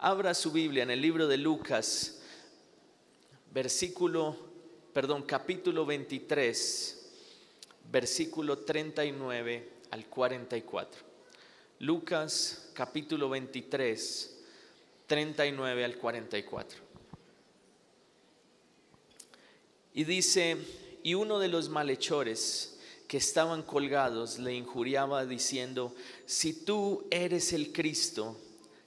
Abra su Biblia en el libro de Lucas, capítulo 23, versículo 39 al 44. Lucas, capítulo 23, 39 al 44. Y dice: y uno de los malhechores que estaban colgados le injuriaba diciendo: si tú eres el Cristo,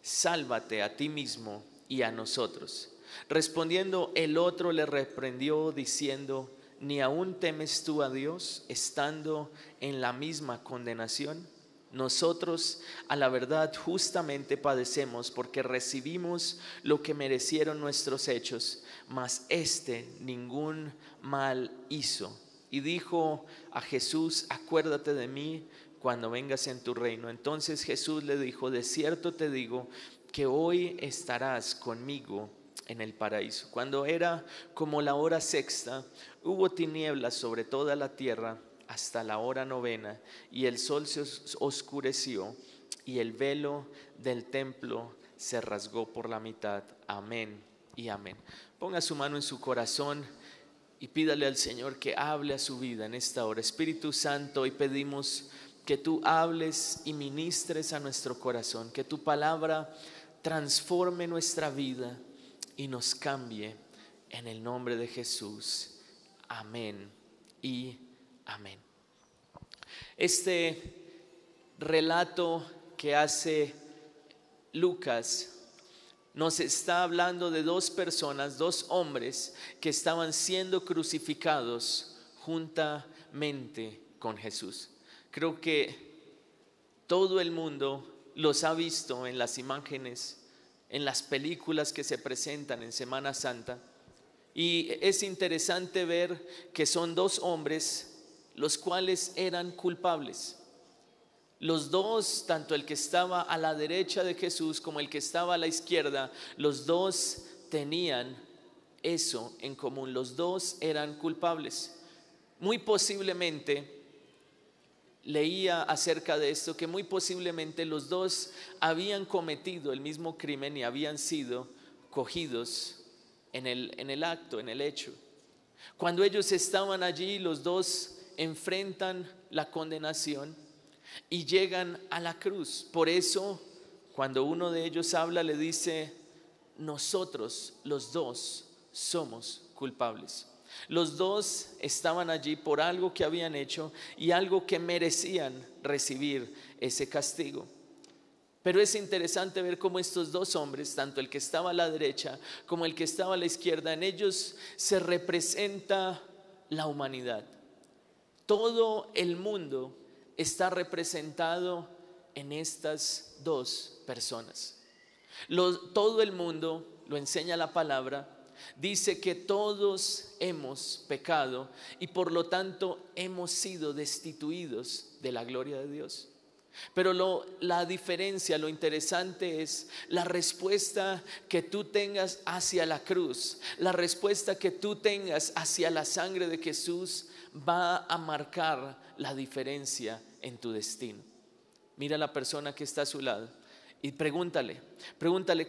sálvate a ti mismo y a nosotros. Respondiendo el otro le reprendió diciendo: ¿ni aún temes tú a Dios, estando en la misma condenación? Nosotros a la verdad justamente padecemos, porque recibimos lo que merecieron nuestros hechos, mas este ningún mal hizo. Y dijo a Jesús: acuérdate de mí cuando vengas en tu reino. Entonces Jesús le dijo: de cierto te digo que hoy estarás conmigo en el paraíso. Cuando era como la hora sexta, hubo tinieblas sobre toda la tierra hasta la hora novena, y el sol se oscureció y el velo del templo se rasgó por la mitad. Amén y amén. Ponga su mano en su corazón y pídale al Señor que hable a su vida en esta hora. Espíritu Santo, hoy pedimos que tú hables y ministres a nuestro corazón, que tu palabra transforme nuestra vida y nos cambie en el nombre de Jesús. Amén y amén. Este relato que hace Lucas nos está hablando de dos personas, dos hombres que estaban siendo crucificados juntamente con Jesús. Creo que todo el mundo los ha visto en las imágenes, en las películas que se presentan en Semana Santa, y es interesante ver que son dos hombres los cuales eran culpables. Los dos, tanto el que estaba a la derecha de Jesús como el que estaba a la izquierda, los dos tenían eso en común. Los dos eran culpables. Muy posiblemente, leía acerca de esto, que muy posiblemente los dos habían cometido el mismo crimen y habían sido cogidos en el acto, en el hecho. Cuando ellos estaban allí, los dos enfrentan la condenación y llegan a la cruz. Por eso, cuando uno de ellos habla, le dice: nosotros los dos somos culpables. Los dos estaban allí por algo que habían hecho y algo que merecían recibir ese castigo. Pero es interesante ver cómo estos dos hombres, tanto el que estaba a la derecha como el que estaba a la izquierda, en ellos se representa la humanidad. Todo el mundo está representado en estas dos personas. Todo el mundo, lo enseña la palabra, dice que todos hemos pecado y por lo tanto hemos sido destituidos de la gloria de Dios. Pero la diferencia, lo interesante es la respuesta que tú tengas hacia la cruz. La respuesta que tú tengas hacia la sangre de Jesús va a marcar la diferencia en tu destino. Mira a la persona que está a su lado y pregúntale,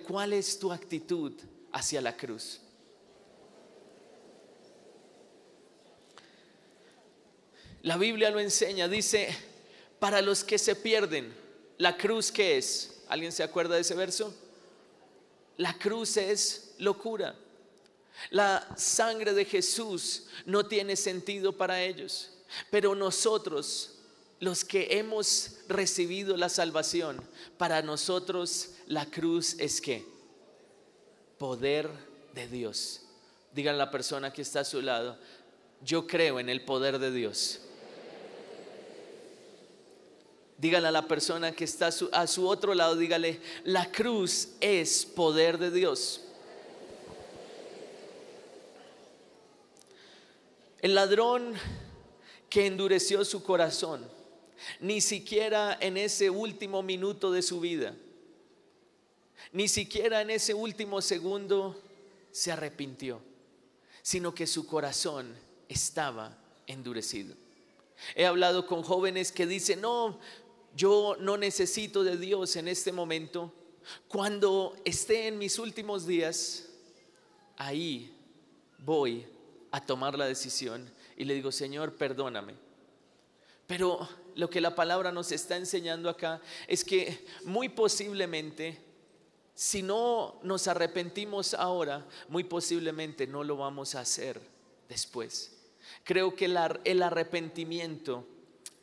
¿cuál es tu actitud hacia la cruz? La Biblia lo enseña, dice: para los que se pierden, la cruz, ¿qué es? ¿Alguien se acuerda de ese verso? La cruz es locura. La sangre de Jesús no tiene sentido para ellos. Pero nosotros, los que hemos recibido la salvación, para nosotros la cruz es ¿qué? Poder de Dios. Díganle a la persona que está a su lado: yo creo en el poder de Dios. Dígale a la persona que está a su otro lado, dígale: la cruz es poder de Dios. El ladrón que endureció su corazón, ni siquiera en ese último minuto de su vida, ni siquiera en ese último segundo se arrepintió, sino que su corazón estaba endurecido. He hablado con jóvenes que dicen: no, yo no necesito de Dios en este momento, Cuando esté en mis últimos días, ahí voy a tomar la decisión y le digo, Señor, perdóname. Pero lo que la palabra nos está enseñando acá es que muy posiblemente, si no nos arrepentimos ahora, muy posiblemente no lo vamos a hacer después. Creo que el arrepentimiento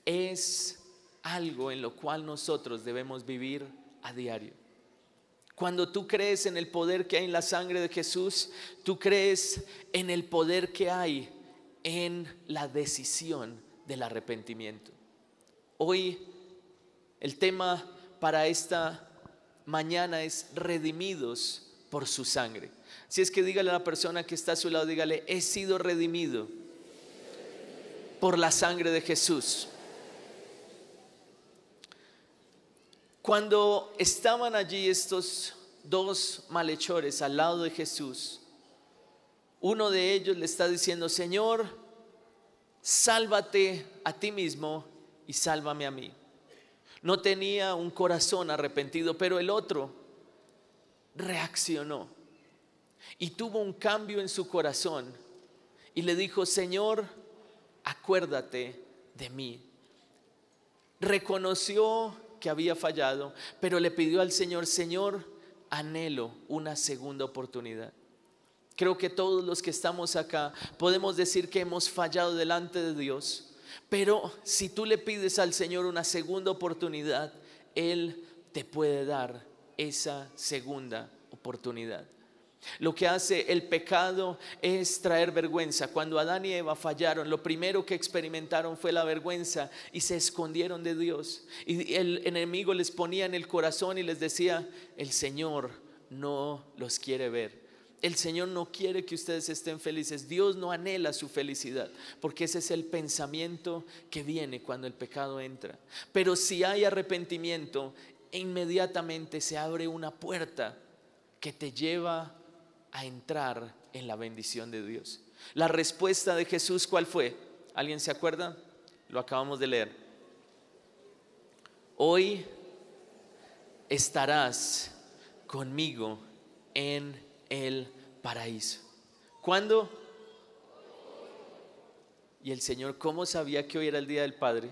es algo en lo cual nosotros debemos vivir a diario. Cuando tú crees en el poder que hay en la sangre de Jesús, tú crees en el poder que hay en la decisión del arrepentimiento. Hoy el tema para esta mañana es redimidos por su sangre. Si es que dígale a la persona que está a su lado, dígale, he sido redimido por la sangre de Jesús. Cuando estaban allí estos dos malhechores al lado de Jesús, uno de ellos le está diciendo, Señor, sálvate a ti mismo y sálvame a mí. No tenía un corazón arrepentido, pero el otro reaccionó y tuvo un cambio en su corazón y le dijo, Señor, acuérdate de mí. Reconoció que había fallado, pero le pidió al Señor, Señor, anhelo una segunda oportunidad. Creo que todos los que estamos acá podemos decir que hemos fallado delante de Dios, pero si tú le pides al Señor una segunda oportunidad, Él te puede dar esa segunda oportunidad. Lo que hace el pecado es traer vergüenza. Cuando Adán y Eva fallaron, lo primero que experimentaron fue la vergüenza y se escondieron de Dios. Y el enemigo les ponía en el corazón y les decía, el Señor no los quiere ver. El Señor no quiere que ustedes estén felices. Dios no anhela su felicidad, porque ese es el pensamiento que viene cuando el pecado entra. Pero si hay arrepentimiento, inmediatamente se abre una puerta que te lleva a entrar en la bendición de Dios. La respuesta de Jesús, ¿cuál fue? ¿Alguien se acuerda? Lo acabamos de leer. Hoy estarás conmigo en el paraíso. ¿Cuándo? Y el Señor, ¿cómo sabía que hoy era el día del Padre?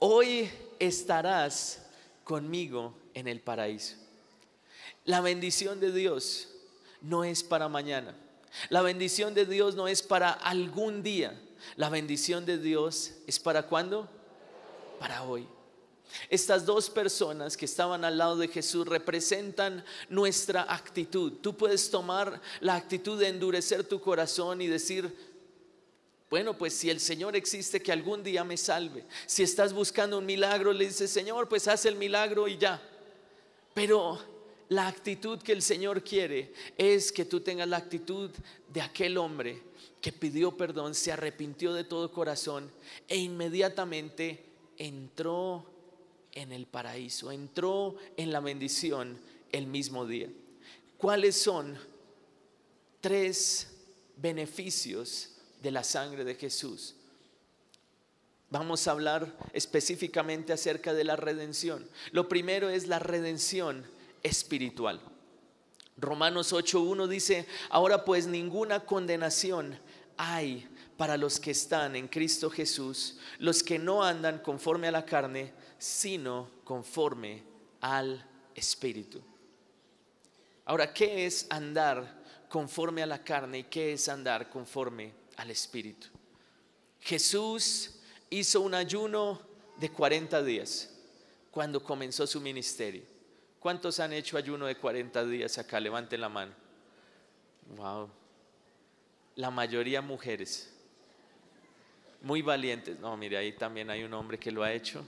Hoy estarás conmigo en el paraíso. La bendición de Dios no es para mañana. La bendición de Dios no es para algún día. La bendición de Dios es para ¿cuándo? Para hoy. Estas dos personas que estaban al lado de Jesús representan nuestra actitud. Tú puedes tomar la actitud de endurecer tu corazón y decir, bueno, pues si el Señor existe, que algún día me salve. Si estás buscando un milagro, le dices, Señor, pues haz el milagro y ya. Pero la actitud que el Señor quiere es que tú tengas la actitud de aquel hombre que pidió perdón, se arrepintió de todo corazón e inmediatamente entró en el paraíso, entró en la bendición el mismo día. ¿Cuáles son 3 beneficios de la sangre de Jesús? Vamos a hablar específicamente acerca de la redención. Lo primero es la redención espiritual. Romanos 8:1 dice, ahora pues ninguna condenación hay para los que están en Cristo Jesús, los que no andan conforme a la carne, sino conforme al Espíritu. Ahora, ¿qué es andar conforme a la carne y qué es andar conforme al Espíritu? Jesús hizo un ayuno de 40 días cuando comenzó su ministerio. ¿Cuántos han hecho ayuno de 40 días acá? Levanten la mano. Wow. La mayoría mujeres. Muy valientes. No, mire, ahí también hay un hombre que lo ha hecho.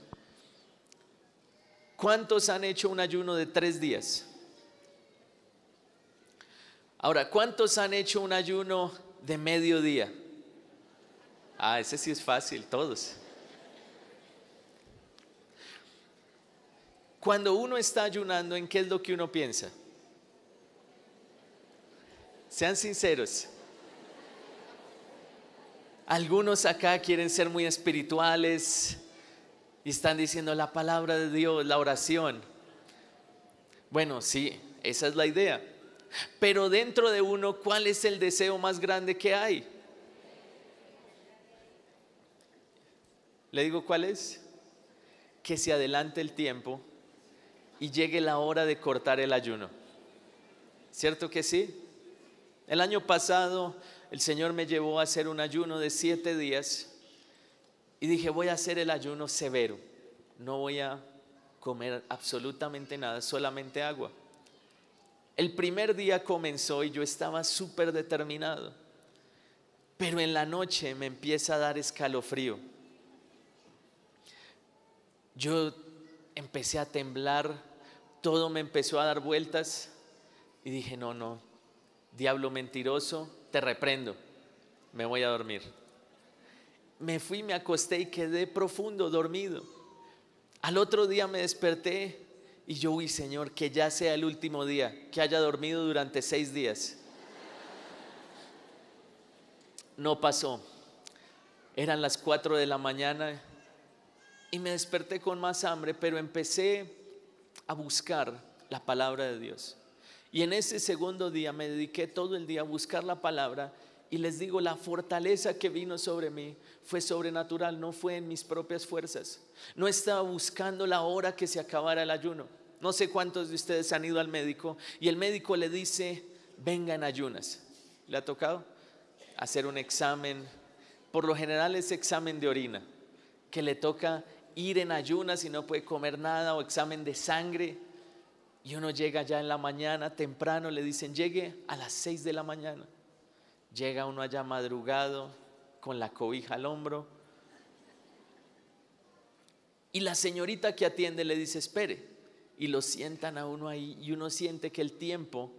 ¿Cuántos han hecho un ayuno de 3 días? Ahora, ¿cuántos han hecho un ayuno de mediodía? Ah, ese sí es fácil, todos. Cuando uno está ayunando, ¿en qué es lo que uno piensa? Sean sinceros. Algunos acá quieren ser muy espirituales Y están diciendo la palabra de Dios, la oración. Bueno, sí, esa es la idea. Pero dentro de uno, ¿cuál es el deseo más grande que hay? Le digo cuál es. Que se adelante el tiempo y llegue la hora de cortar el ayuno. ¿Cierto que sí? El año pasado el Señor me llevó a hacer un ayuno de 7 días y dije, voy a hacer el ayuno severo. No voy a comer absolutamente nada, solamente agua. El primer día comenzó y yo estaba súper determinado, pero en la noche me empieza a dar escalofrío. Yo empecé a temblar, todo me empezó a dar vueltas y dije, no, diablo mentiroso, te reprendo, me voy a dormir. Me fui, me acosté y quedé profundo, dormido. Al otro día me desperté y yo, uy, Señor, que ya sea el último día, que haya dormido durante 6 días. No pasó. Eran las 4 de la mañana y me desperté con más hambre, pero empecé a buscar la palabra de Dios. Y en ese segundo día me dediqué todo el día a buscar la palabra. Y les digo, la fortaleza que vino sobre mí fue sobrenatural, no fue en mis propias fuerzas. No estaba buscando la hora que se acabara el ayuno. No sé cuántos de ustedes han ido al médico y el médico le dice, venga en ayunas. ¿Le ha tocado hacer un examen? Por lo general es examen de orina, que le toca ir en ayunas y no puede comer nada, o examen de sangre. Y uno llega ya en la mañana temprano, le dicen, llegue a las 6 de la mañana. Llega uno allá madrugado con la cobija al hombro y la señorita que atiende le dice espere, y lo sientan a uno ahí y uno siente que el tiempo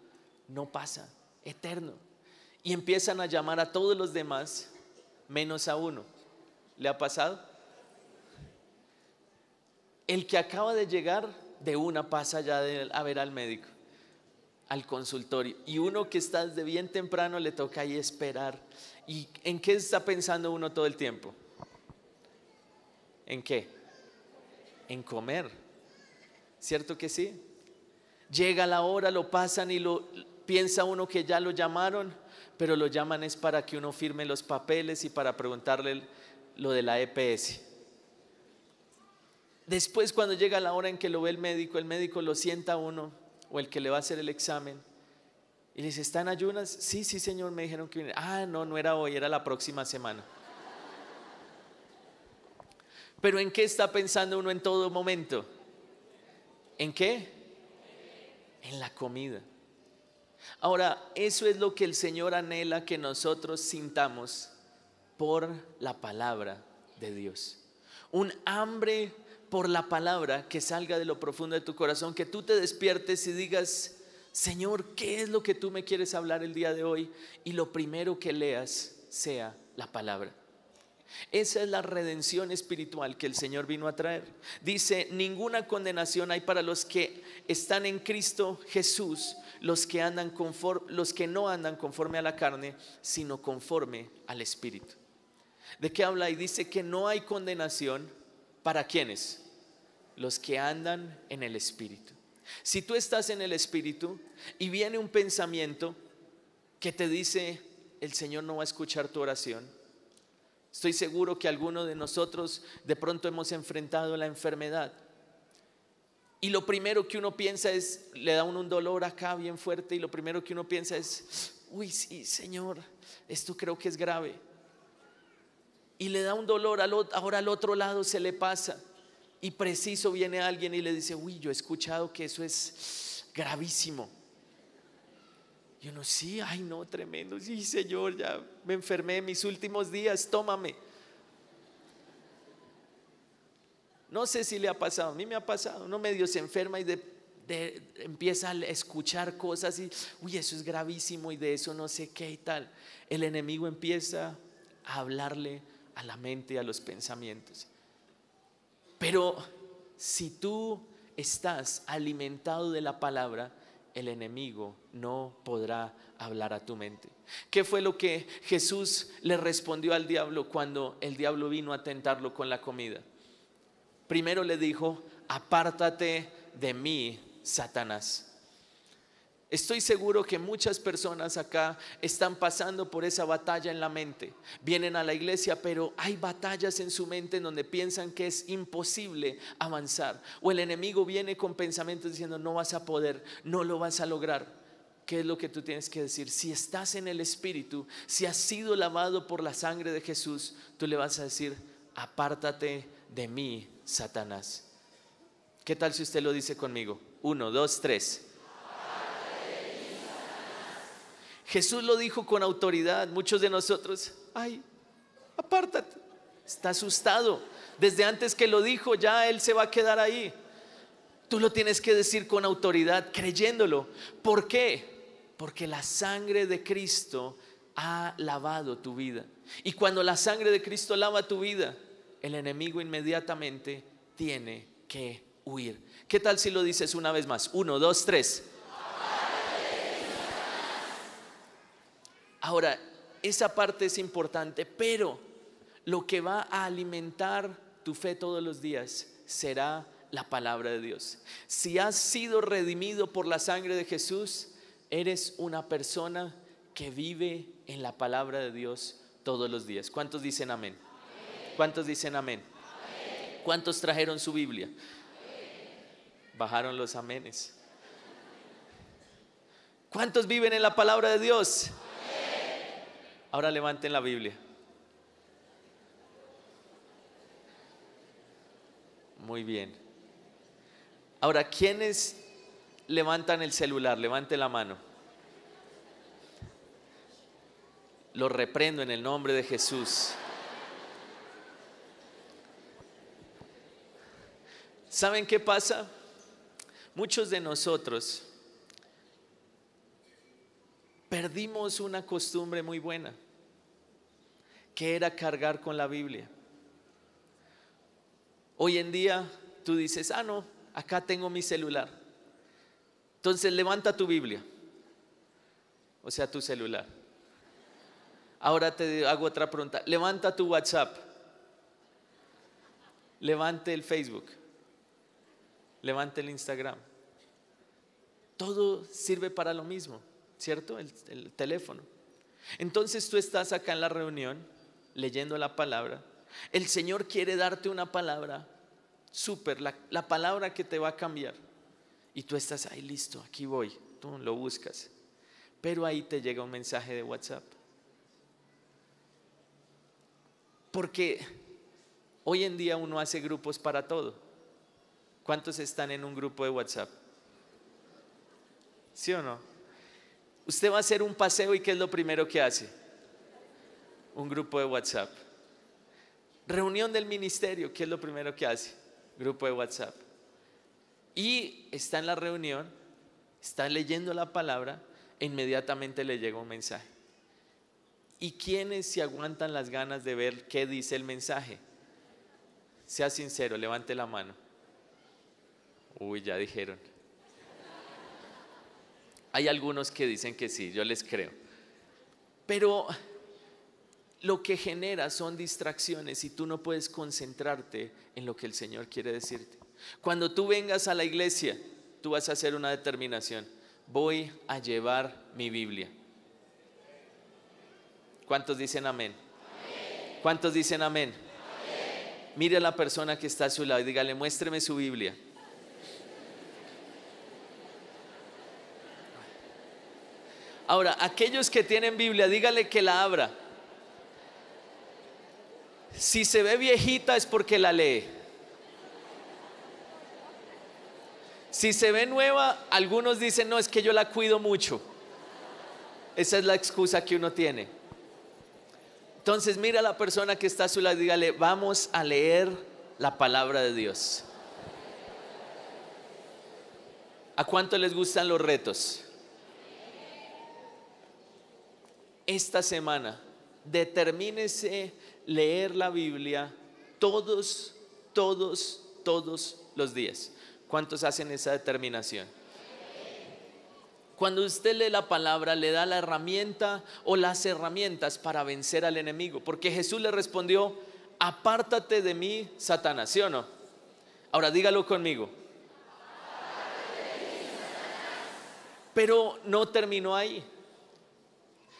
no pasa, eterno, y empiezan a llamar a todos los demás menos a uno. ¿Le ha pasado? El que acaba de llegar de una pasa ya a ver al médico, al consultorio, y uno que está desde bien temprano le toca ahí esperar. ¿Y en qué está pensando uno todo el tiempo? ¿En qué? En comer. ¿Cierto que sí? Llega la hora, lo pasan y piensa uno que ya lo llamaron, pero lo llaman es para que uno firme los papeles y para preguntarle lo de la EPS. Después, cuando llega la hora en que lo ve el médico lo sienta a uno, o el que le va a hacer el examen, y le dice, ¿está en ayunas? Sí, señor, me dijeron que viniera. Ah, no era hoy, era la próxima semana. Pero ¿en qué está pensando uno en todo momento? ¿En qué? En la comida. Ahora, eso es lo que el Señor anhela que nosotros sintamos por la palabra de Dios. Un hambre por la palabra que salga de lo profundo de tu corazón, que tú te despiertes y digas, Señor, ¿qué es lo que tú me quieres hablar el día de hoy? Y lo primero que leas sea la palabra. Esa es la redención espiritual que el Señor vino a traer. Dice, ninguna condenación hay para los que están en Cristo Jesús, los que no andan conforme a la carne, sino conforme al Espíritu. ¿De qué habla? Y dice que no hay condenación para ¿quiénes? Los que andan en el Espíritu. Si tú estás en el Espíritu y viene un pensamiento que te dice, el Señor no va a escuchar tu oración. Estoy seguro que alguno de nosotros de pronto hemos enfrentado la enfermedad y lo primero que uno piensa es, le da un dolor acá bien fuerte, y lo primero que uno piensa es, uy, sí, Señor, esto creo que es grave. Y le da un dolor, ahora al otro lado se le pasa y preciso viene alguien y le dice, uy, yo he escuchado que eso es gravísimo. Y uno, sí, ay no, tremendo, sí, Señor, ya me enfermé en mis últimos días, tómame. No sé si le ha pasado, a mí me ha pasado, uno medio se enferma y empieza a escuchar cosas y, uy, eso es gravísimo y de eso no sé qué y tal. El enemigo empieza a hablarle a la mente y a los pensamientos. Pero si tú estás alimentado de la palabra, el enemigo no podrá hablar a tu mente. ¿Qué fue lo que Jesús le respondió al diablo cuando el diablo vino a tentarlo con la comida? Primero le dijo: apártate de mí, Satanás. Estoy seguro que muchas personas acá están pasando por esa batalla en la mente. Vienen a la iglesia, pero hay batallas en su mente en donde piensan que es imposible avanzar. O el enemigo viene con pensamientos diciendo: no vas a poder, no lo vas a lograr. ¿Qué es lo que tú tienes que decir? Si estás en el Espíritu, si has sido lavado por la sangre de Jesús, tú le vas a decir: apártate de mí, Satanás. ¿Qué tal si usted lo dice conmigo? 1, 2, 3. Jesús lo dijo con autoridad. Muchos de nosotros: ay, apártate. Está asustado. Desde antes que lo dijo, ya él se va a quedar ahí. Tú lo tienes que decir con autoridad, creyéndolo. ¿Por qué? Porque la sangre de Cristo ha lavado tu vida. Y cuando la sangre de Cristo lava tu vida, el enemigo inmediatamente tiene que huir. ¿Qué tal si lo dices una vez más? 1, 2, 3. Ahora, esa parte es importante, pero lo que va a alimentar tu fe todos los días será la palabra de Dios. Si has sido redimido por la sangre de Jesús, eres una persona que vive en la palabra de Dios todos los días. ¿Cuántos dicen amén? ¿Cuántos dicen amén? ¿Cuántos trajeron su Biblia? Bajaron los amenes. ¿Cuántos viven en la palabra de Dios? Ahora levanten la Biblia. Muy bien. Ahora, ¿quiénes levantan el celular? Levante la mano. Lo reprendo en el nombre de Jesús. ¿Saben qué pasa? Muchos de nosotros perdimos una costumbre muy buena, que era cargar con la Biblia. Hoy en día tú dices: ah, no, acá tengo mi celular. Entonces levanta tu Biblia, o sea, tu celular. Ahora te hago otra pregunta: levanta tu WhatsApp, levante el Facebook, levante el Instagram. Todo sirve para lo mismo, ¿cierto? El teléfono. Entonces tú estás acá en la reunión leyendo la palabra. El Señor quiere darte una palabra súper, la palabra que te va a cambiar. Y tú estás ahí, listo, aquí voy. Tú lo buscas. Pero ahí te llega un mensaje de WhatsApp. Porque hoy en día uno hace grupos para todo. ¿Cuántos están en un grupo de WhatsApp? ¿Sí o no? Usted va a hacer un paseo y ¿qué es lo primero que hace? Un grupo de WhatsApp. Reunión del ministerio, ¿qué es lo primero que hace? Grupo de WhatsApp. Y está en la reunión, está leyendo la palabra e inmediatamente le llega un mensaje. ¿Y quiénes se aguantan las ganas de ver qué dice el mensaje? Sea sincero, levante la mano. Uy, ya dijeron. Hay algunos que dicen que sí, yo les creo. Pero lo que genera son distracciones y tú no puedes concentrarte en lo que el Señor quiere decirte. Cuando tú vengas a la iglesia, tú vas a hacer una determinación: voy a llevar mi Biblia. ¿Cuántos dicen amén? Amén. ¿Cuántos dicen amén? Amén. Mire a la persona que está a su lado y dígale: muéstreme su Biblia. Ahora, aquellos que tienen Biblia, dígale que la abra. Si se ve viejita es porque la lee. Si se ve nueva, algunos dicen: no, es que yo la cuido mucho. Esa es la excusa que uno tiene. Entonces mira a la persona que está a su lado y dígale: vamos a leer la palabra de Dios. ¿A cuánto les gustan los retos? Esta semana determínese leer la Biblia todos los días. ¿Cuántos hacen esa determinación? Cuando usted lee la palabra, le da la herramienta o las herramientas para vencer al enemigo. Porque Jesús le respondió: apártate de mí, Satanás, ¿sí o no? Ahora dígalo conmigo. Pero no terminó ahí.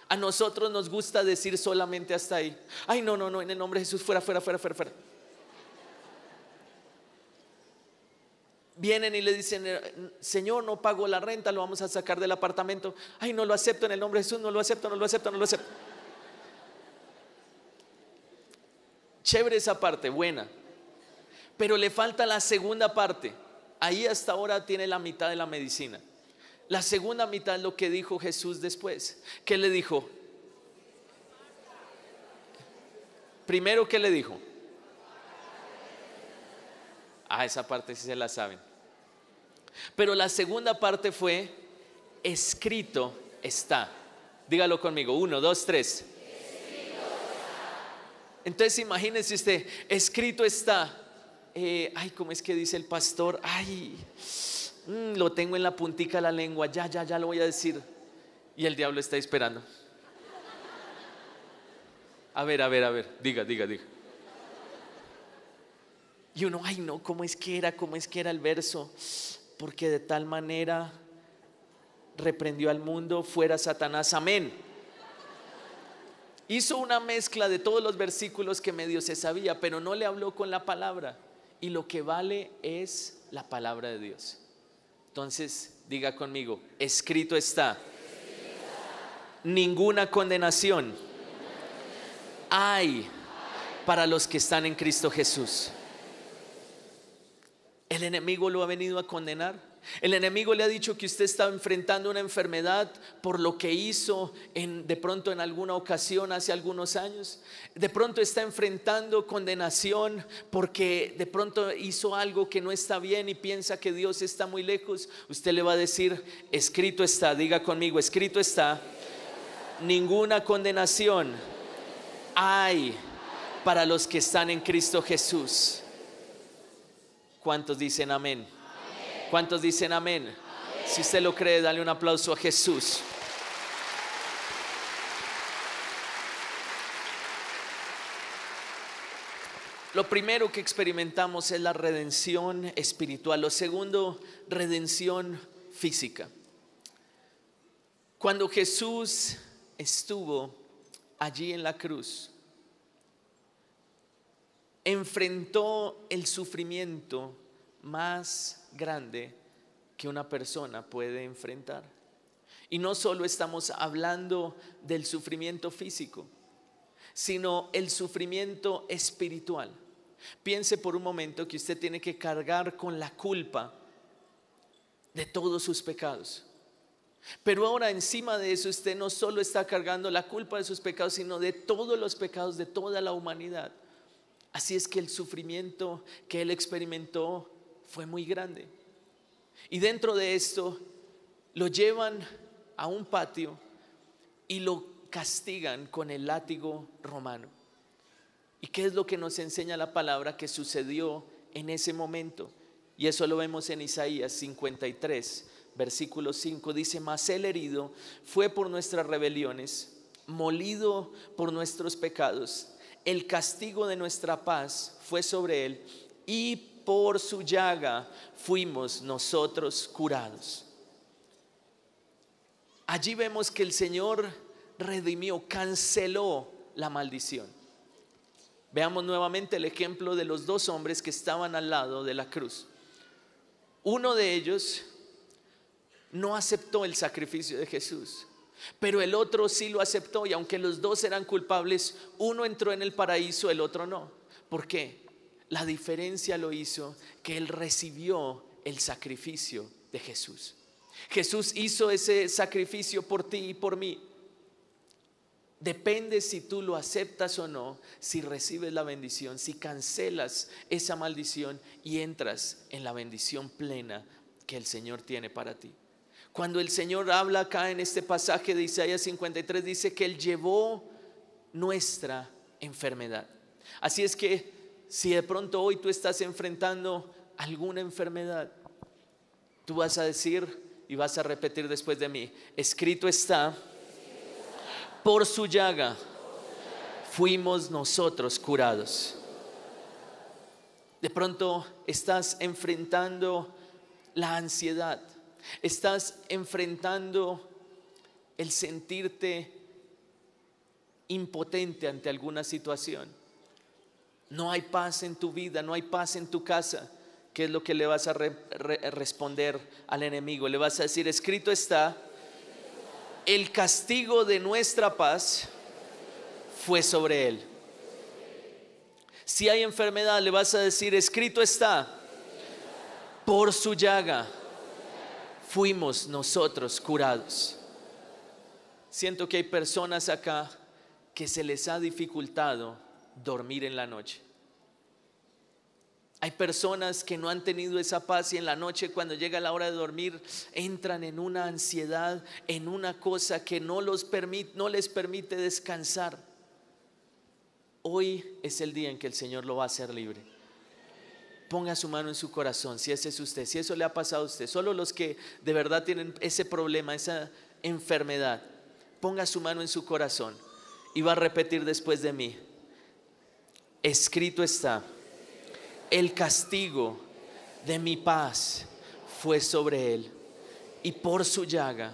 A nosotros nos gusta decir solamente hasta ahí. Ay, no, no, no, en el nombre de Jesús, fuera, fuera, fuera, fuera, fuera. Vienen y le dicen: Señor, no pago la renta, lo vamos a sacar del apartamento. Ay, no lo acepto en el nombre de Jesús, no lo acepto, no lo acepto, no lo acepto. Chévere esa parte, buena. Pero le falta la segunda parte. Ahí hasta ahora tiene la mitad de la medicina. La segunda mitad es lo que dijo Jesús después. ¿Qué le dijo? Primero, ¿qué le dijo? Esa parte sí se la saben. Pero la segunda parte fue: escrito está. Dígalo conmigo, 1, 2, 3. Entonces imagínese usted, escrito está. ¿Cómo es que dice el pastor? Lo tengo en la puntica de la lengua, ya lo voy a decir. Y el diablo está esperando. A ver, diga. Y uno, no, ¿cómo es que era el verso? Porque de tal manera reprendió al mundo, fuera Satanás, amén. Hizo una mezcla de todos los versículos que medio se sabía, pero no le habló con la palabra. Y lo que vale es la palabra de Dios. Entonces, diga conmigo: escrito está. Ninguna condenación hay para los que están en Cristo Jesús. El enemigo lo ha venido a condenar. El enemigo le ha dicho que usted está enfrentando una enfermedad por lo que hizo de pronto en alguna ocasión hace algunos años. De pronto está enfrentando condenación porque de pronto hizo algo que no está bien y piensa que Dios está muy lejos. Usted le va a decir: escrito está. Diga conmigo: escrito está. Ninguna condenación hay para los que están en Cristo Jesús. ¿Cuántos dicen amén? ¿Cuántos dicen amén? Si usted lo cree, dale un aplauso a Jesús. Lo primero que experimentamos es la redención espiritual. Lo segundo, redención física. Cuando Jesús estuvo allí en la cruz, enfrentó el sufrimiento más grande que una persona puede enfrentar. Y no solo estamos hablando del sufrimiento físico, sino el sufrimiento espiritual. Piense por un momento que usted tiene que cargar con la culpa de todos sus pecados. Pero ahora encima de eso usted no solo está cargando la culpa de sus pecados, sino de todos los pecados de toda la humanidad. Así es que el sufrimiento que él experimentó fue muy grande. Y dentro de esto lo llevan a un patio y lo castigan con el látigo romano. ¿Y qué es lo que nos enseña la palabra que sucedió en ese momento? Y eso lo vemos en Isaías 53, versículo 5. Dice: mas el herido fue por nuestras rebeliones, molido por nuestros pecados. El castigo de nuestra paz fue sobre él, y por su llaga fuimos nosotros curados. Allí vemos que el Señor redimió, canceló la maldición. Veamos nuevamente el ejemplo de los dos hombres que estaban al lado de la cruz. Uno de ellos no aceptó el sacrificio de Jesús, pero el otro sí lo aceptó, y aunque los dos eran culpables, uno entró en el paraíso, el otro no. ¿Por qué? La diferencia lo hizo que él recibió el sacrificio de Jesús. Jesús hizo ese sacrificio por ti y por mí. Depende si tú lo aceptas o no, si recibes la bendición, si cancelas esa maldición y entras en la bendición plena que el Señor tiene para ti. Cuando el Señor habla acá en este pasaje de Isaías 53, dice que Él llevó nuestra enfermedad. Así es que si de pronto hoy tú estás enfrentando alguna enfermedad, tú vas a decir y vas a repetir después de mí: escrito está, por su llaga fuimos nosotros curados. De pronto estás enfrentando la ansiedad, estás enfrentando el sentirte impotente ante alguna situación. No hay paz en tu vida, no hay paz en tu casa. ¿Qué es lo que le vas a responder al enemigo? Le vas a decir: escrito está, el castigo de nuestra paz fue sobre él. Si hay enfermedad, le vas a decir: escrito está, por su llaga fuimos nosotros curados. Siento que hay personas acá que se les ha dificultado dormir en la noche. Hay personas que no han tenido esa paz y en la noche, cuando llega la hora de dormir, entran en una ansiedad, en una cosa que no les permite descansar. Hoy es el día en que el Señor lo va a hacer libre. Ponga su mano en su corazón si ese es usted, si eso le ha pasado a usted. Solo los que de verdad tienen ese problema, esa enfermedad, ponga su mano en su corazón y va a repetir después de mí: escrito está, el castigo de mi paz fue sobre él, y por su llaga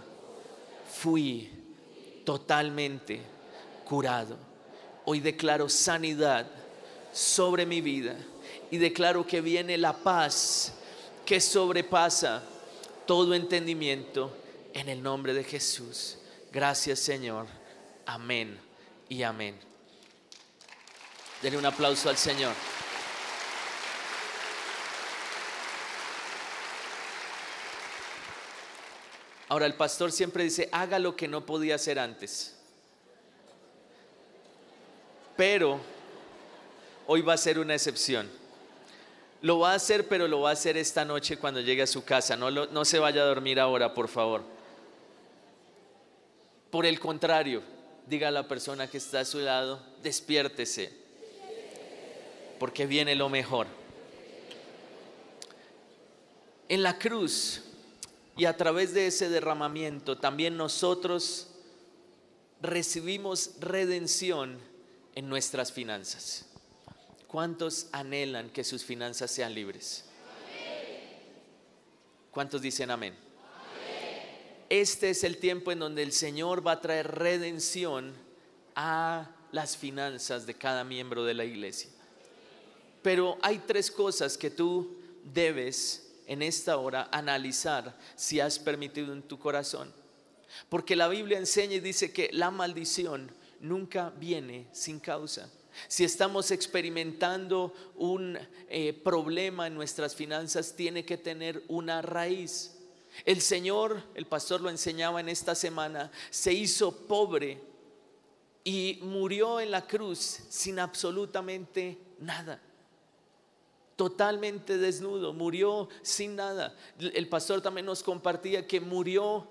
fui totalmente curado. Hoy declaro sanidad sobre mi vida y declaro que viene la paz que sobrepasa todo entendimiento en el nombre de Jesús. Gracias, Señor. Amén y amén. Denle un aplauso al Señor. Ahora, el pastor siempre dice: haga lo que no podía hacer antes. Pero hoy va a ser una excepción. Lo va a hacer, pero lo va a hacer esta noche cuando llegue a su casa. No se vaya a dormir ahora, por favor. Por el contrario, diga a la persona que está a su lado: despiértese, porque viene lo mejor. En la cruz y a través de ese derramamiento, también nosotros recibimos redención en nuestras finanzas. ¿Cuántos anhelan que sus finanzas sean libres? ¿Cuántos dicen amén? Este es el tiempo en donde el Señor va a traer redención a las finanzas de cada miembro de la iglesia. Pero hay tres cosas que tú debes en esta hora analizar si has permitido en tu corazón. Porque la Biblia enseña y dice que la maldición nunca viene sin causa. Si estamos experimentando un problema en nuestras finanzas, tiene que tener una raíz. El Señor, el pastor lo enseñaba en esta semana, se hizo pobre y murió en la cruz sin absolutamente nada. Totalmente desnudo, murió sin nada. El pastor también nos compartía que murió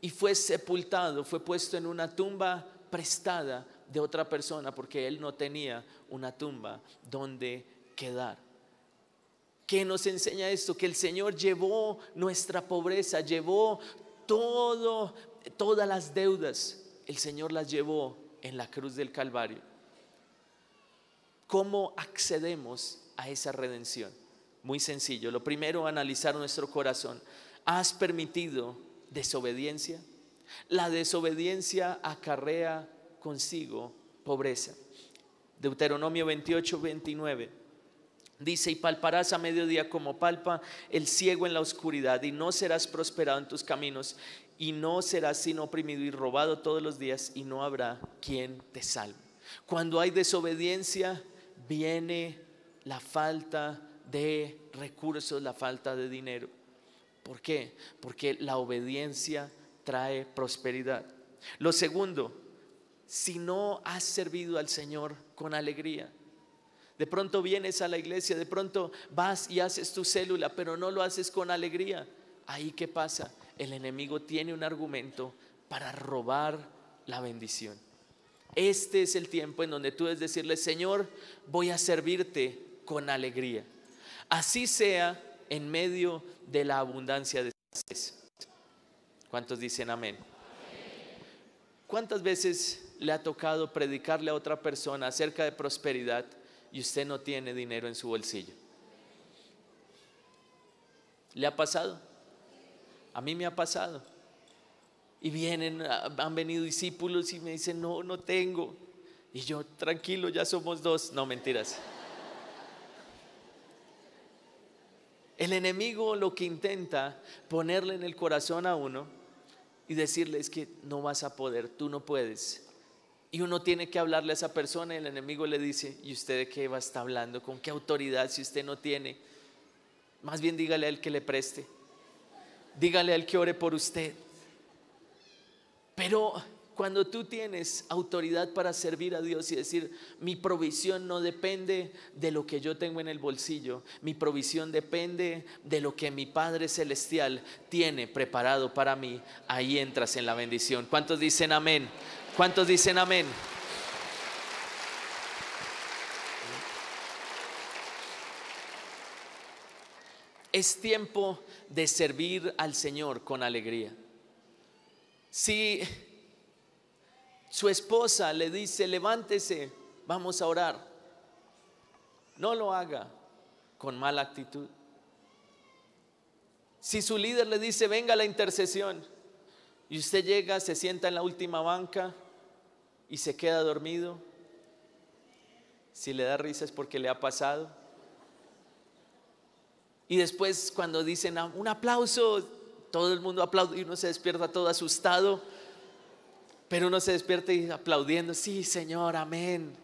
y fue sepultado, fue puesto en una tumba prestada de otra persona porque él no tenía una tumba donde quedar. ¿Qué nos enseña esto? Que el Señor llevó nuestra pobreza, llevó todas las deudas. El Señor las llevó en la cruz del Calvario. ¿Cómo accedemos a esa redención? Muy sencillo. Lo primero, analizar nuestro corazón. ¿Has permitido desobediencia? La desobediencia acarrea consigo pobreza. Deuteronomio 28:29 dice: y palparás a mediodía como palpa el ciego en la oscuridad, y no serás prosperado en tus caminos, y no serás sino oprimido y robado todos los días, y no habrá quien te salve. Cuando hay desobediencia, viene la falta de recursos, la falta de dinero. ¿Por qué? Porque la obediencia trae prosperidad. Lo segundo, si no has servido al Señor con alegría. De pronto vienes a la iglesia, de pronto vas y haces tu célula, pero no lo haces con alegría. Ahí, ¿qué pasa? El enemigo tiene un argumento para robar la bendición. Este es el tiempo en donde tú debes decirle: Señor, voy a servirte con alegría, así sea en medio de la abundancia de escasez. ¿Cuántos dicen amén? ¿Cuántas veces le ha tocado predicarle a otra persona acerca de prosperidad y usted no tiene dinero en su bolsillo? ¿Le ha pasado? A mí me ha pasado. Y han venido discípulos y me dicen, no, no tengo. Y yo, tranquilo, ya somos dos. No, mentiras. El enemigo lo que intenta ponerle en el corazón a uno y decirle es que no vas a poder, tú no puedes. Y uno tiene que hablarle a esa persona y el enemigo le dice, ¿y usted de qué va a estar hablando? ¿Con qué autoridad si usted no tiene? Más bien dígale a él que le preste. Dígale a él que ore por usted. Pero cuando tú tienes autoridad para servir a Dios y decir, mi provisión no depende de lo que yo tengo en el bolsillo, mi provisión depende de lo que mi Padre Celestial tiene preparado para mí, ahí entras en la bendición. ¿Cuántos dicen amén? ¿Cuántos dicen amén? Es tiempo de servir al Señor con alegría. Si su esposa le dice, levántese, vamos a orar, no lo haga con mala actitud. Si su líder le dice, venga a la intercesión, y usted llega, se sienta en la última banca y se queda dormido, si le da risa es porque le ha pasado. Y después cuando dicen un aplauso, todo el mundo aplaude y uno se despierta todo asustado, pero uno se despierta y aplaudiendo, sí Señor, amén,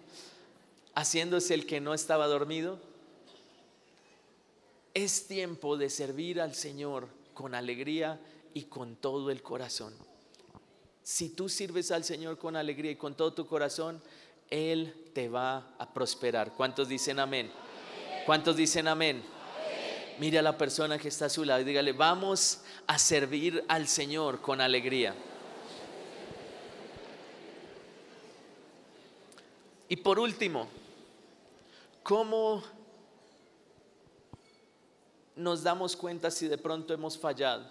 haciéndose el que no estaba dormido. Es tiempo de servir al Señor con alegría y con todo el corazón. Si tú sirves al Señor con alegría y con todo tu corazón, Él te va a prosperar. ¿Cuántos dicen amén? ¿Cuántos dicen amén? Mire a la persona que está a su lado y dígale, vamos a servir al Señor con alegría. Y por último, ¿cómo nos damos cuenta si de pronto hemos fallado?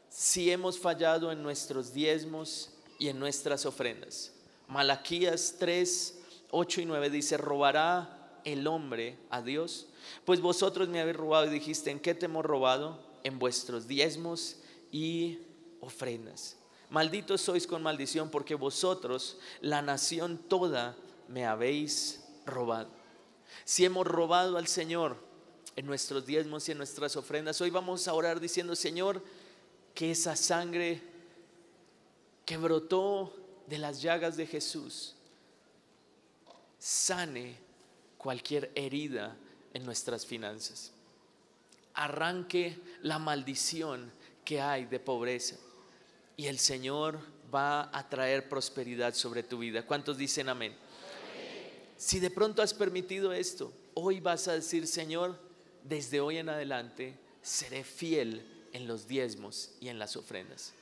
Si hemos fallado en nuestros diezmos y en nuestras ofrendas. Malaquías 3, 8 y 9 dice, ¿robará el hombre a Dios? Pues vosotros me habéis robado y dijiste, ¿en qué te hemos robado? En vuestros diezmos y ofrendas. Malditos sois con maldición, porque vosotros, la nación toda, me habéis robado. Si hemos robado al Señor en nuestros diezmos y en nuestras ofrendas, hoy vamos a orar diciendo, Señor, que esa sangre que brotó de las llagas de Jesús sane cualquier herida en nuestras finanzas, arranque la maldición que hay de pobreza y el Señor va a traer prosperidad sobre tu vida. ¿Cuántos dicen amén? Si de pronto has permitido esto, hoy vas a decir, Señor, desde hoy en adelante seré fiel en los diezmos y en las ofrendas.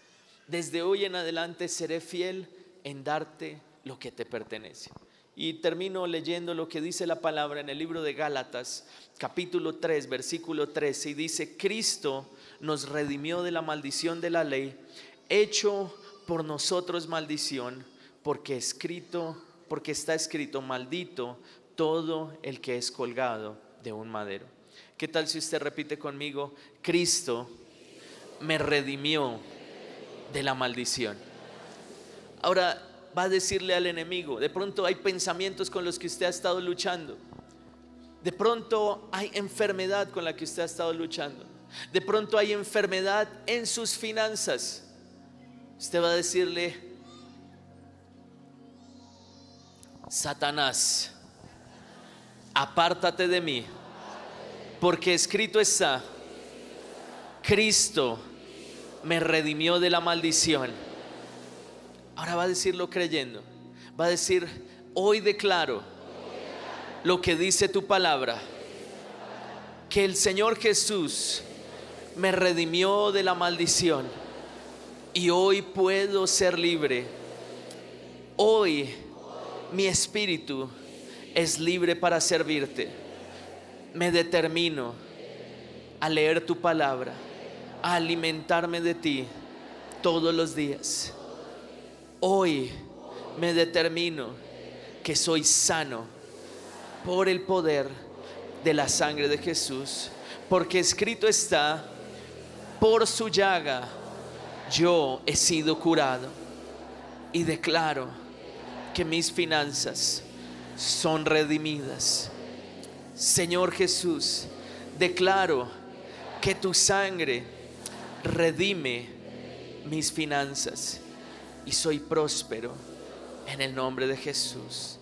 Desde hoy en adelante seré fiel en darte lo que te pertenece. Y termino leyendo lo que dice la palabra en el libro de Gálatas, capítulo 3, versículo 13, y dice, Cristo nos redimió de la maldición de la ley, hecho por nosotros maldición, porque está escrito, maldito todo el que es colgado de un madero. ¿Qué tal si usted repite conmigo? Cristo me redimió de la maldición. Ahora va a decirle al enemigo, de pronto hay pensamientos con los que usted ha estado luchando, de pronto hay enfermedad con la que usted ha estado luchando, de pronto hay enfermedad en sus finanzas. Usted va a decirle, Satanás, apártate de mí, porque escrito está, Cristo me redimió de la maldición. Ahora va a decirlo creyendo, va a decir, hoy declaro lo que dice tu palabra, que el Señor Jesús me redimió de la maldición y hoy puedo ser libre. Hoy mi espíritu es libre para servirte. Me determino a leer tu palabra, a alimentarme de ti todos los días. Hoy me determino que soy sano por el poder de la sangre de Jesús, porque escrito está, Por su llaga yo he sido curado. Y declaro que mis finanzas son redimidas. Señor Jesús, declaro que tu sangre redime mis finanzas y soy próspero en el nombre de Jesús.